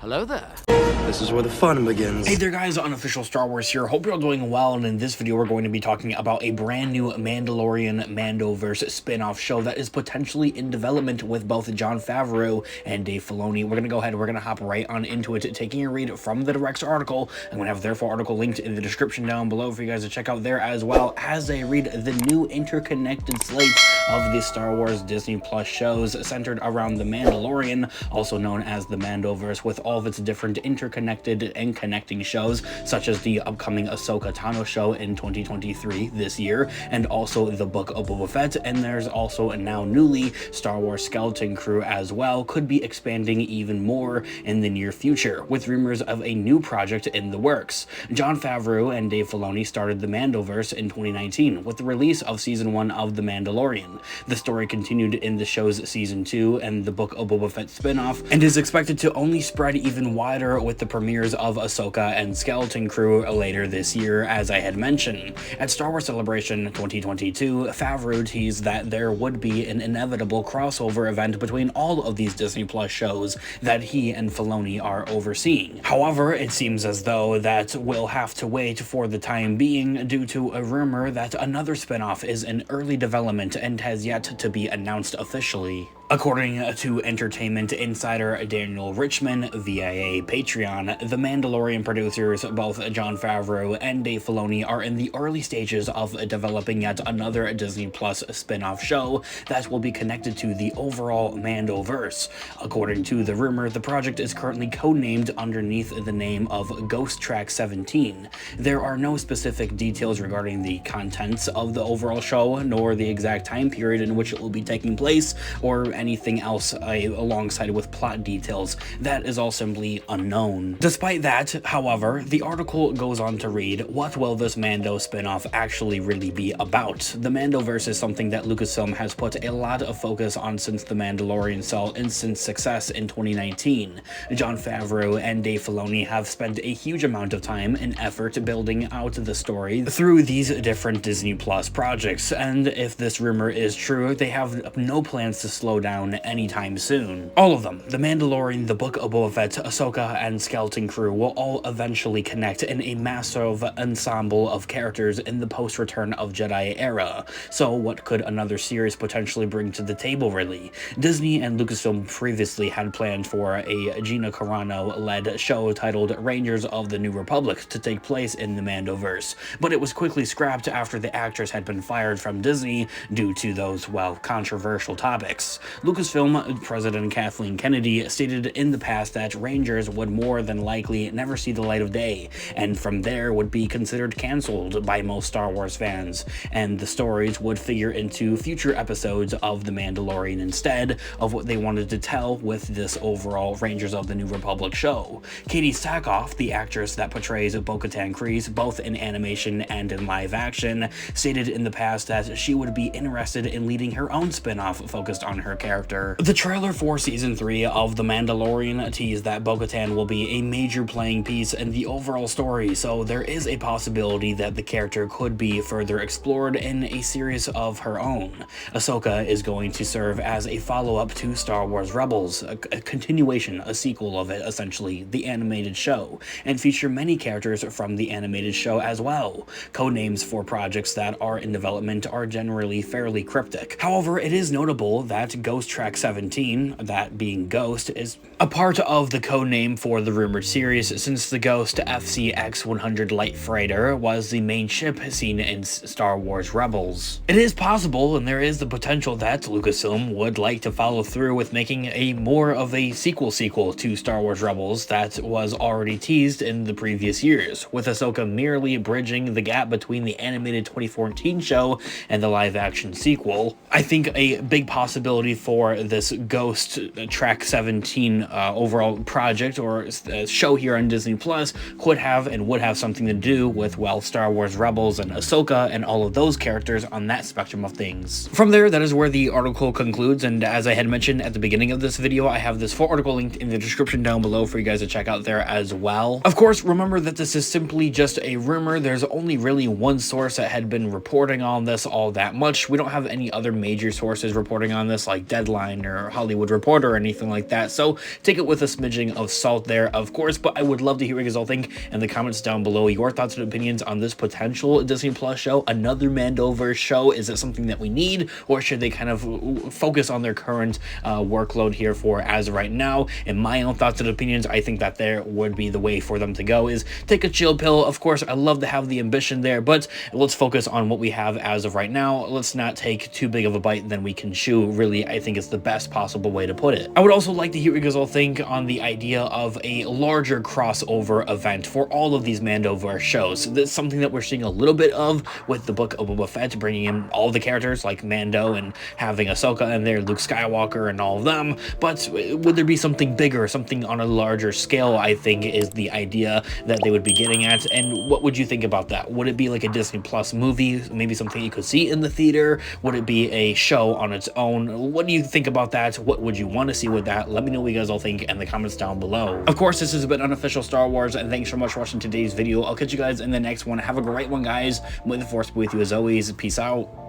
Hello there. This is where the fun begins. Hey there guys, Unofficial Star Wars here. Hope you're all doing well, and in this video we're going to be talking about a brand new Mandalorian Mandoverse spin-off show that is potentially in development with both Jon Favreau and Dave Filoni. We're going to go ahead and we're going to hop right on into it, taking a read from the Direct's article. I'm going to have their full article linked in the description down below for you guys to check out there, as well as I read the new interconnected slate of the Star Wars Disney Plus shows centered around the Mandalorian, also known as the Mandoverse, with all of its different interconnected and connecting shows, such as the upcoming Ahsoka Tano show in 2023 this year, and also the Book of Boba Fett. And there's also now newly Star Wars Skeleton Crew as well, could be expanding even more in the near future, with rumors of a new project in the works. Jon Favreau and Dave Filoni started the Mandoverse in 2019 with the release of season 1 of The Mandalorian. The story continued in the show's season 2 and the Book of Boba Fett spin-off, and is expected to only spread even wider with the premieres of Ahsoka and Skeleton Crew later this year, as I had mentioned. At Star Wars Celebration 2022, Favreau teased that there would be an inevitable crossover event between all of these Disney Plus shows that he and Filoni are overseeing. However, it seems as though that we'll have to wait for the time being, due to a rumor that another spin-off is in early development and has yet to be announced officially. According to Entertainment Insider Daniel Richman via Patreon, the Mandalorian producers, both Jon Favreau and Dave Filoni, are in the early stages of developing yet another Disney Plus spin-off show that will be connected to the overall Mandoverse. According to the rumor, the project is currently codenamed underneath the name of Ghost Track 17. There are no specific details regarding the contents of the overall show, nor the exact time period in which it will be taking place, or anything else alongside with plot details. That is all simply unknown. Despite that, however, the article goes on to read, what will this Mando spin-off actually really be about? The Mandoverse is something that Lucasfilm has put a lot of focus on since The Mandalorian saw instant success in 2019. Jon Favreau and Dave Filoni have spent a huge amount of time and effort building out the story through these different Disney Plus projects, and if this rumor is true, they have no plans to slow down anytime soon. All of them, The Mandalorian, The Book of Boba Fett, Ahsoka, and Skeleton Crew, will all eventually connect in a massive ensemble of characters in the post-Return of Jedi era. So what could another series potentially bring to the table, really? Disney and Lucasfilm previously had planned for a Gina Carano-led show titled Rangers of the New Republic to take place in the Mandoverse, but it was quickly scrapped after the actress had been fired from Disney due to those, well, controversial topics. Lucasfilm President Kathleen Kennedy stated in the past that Rangers would more than likely never see the light of day, and from there would be considered cancelled by most Star Wars fans, and the stories would figure into future episodes of The Mandalorian instead of what they wanted to tell with this overall Rangers of the New Republic show. Katie Sackhoff, the actress that portrays Bo-Katan Kryze both in animation and in live action, stated in the past that she would be interested in leading her own spin-off focused on her character. The trailer for season 3 of The Mandalorian teased that Bo-Katan will be a major playing piece in the overall story, so there is a possibility that the character could be further explored in a series of her own. Ahsoka is going to serve as a follow-up to Star Wars Rebels, a continuation, a sequel of it essentially, the animated show, and feature many characters from the animated show as well. Codenames for projects that are in development are generally fairly cryptic. However, it is notable that Ghost Track 17, that being Ghost, is a part of the codename for the rumored series, since the Ghost FCX-100 Light Freighter was the main ship seen in Star Wars Rebels. It is possible, and there is the potential that Lucasfilm would like to follow through with making a more of a sequel to Star Wars Rebels that was already teased in the previous years, with Ahsoka merely bridging the gap between the animated 2014 show and the live-action sequel. I think a big possibility for this Ghost Track 17 overall project or show here on Disney Plus could have and would have something to do with, well, Star Wars Rebels and Ahsoka and all of those characters on that spectrum of things. From there, that is where the article concludes, and as I had mentioned at the beginning of this video, I have this full article linked in the description down below for you guys to check out there as well. Of course, remember that this is simply just a rumor. There's only really one source that had been reporting on this all that much. We don't have any other major sources reporting on this, like Deadline or Hollywood Reporter or anything like that, so take it with a smidgen of salt there, of course. But I would love to hear what you guys all think in the comments down below, your thoughts and opinions on this potential Disney Plus show, another Mandoverse show. Is it something that we need, or should they kind of focus on their current workload here for as of right now? In my own thoughts and opinions, I think that there would be the way for them to go, is take a chill pill. Of course, I love to have the ambition there, but let's focus on what we have as of right now. Let's not take too big of a bite than we can chew, really. I think it's the best possible way to put it. I would also like to hear what you guys all think on the idea of a larger crossover event for all of these Mandoverse shows. That's something that we're seeing a little bit of with the Book of Boba Fett, bringing in all the characters like Mando and having Ahsoka in there, Luke Skywalker and all of them. But would there be something bigger, something on a larger scale, I think is the idea that they would be getting at. And what would you think about that? Would it be like a Disney Plus movie, maybe something you could see in the theater? Would it be a show on its own? What do you think about that? What would you want to see with that? Let me know what you guys all think in the comments down below. Of course, this has been Unofficial Star Wars, and thanks so much for watching today's video. I'll catch you guys in the next one. Have a great one, guys. May the Force be with you as always. Peace out.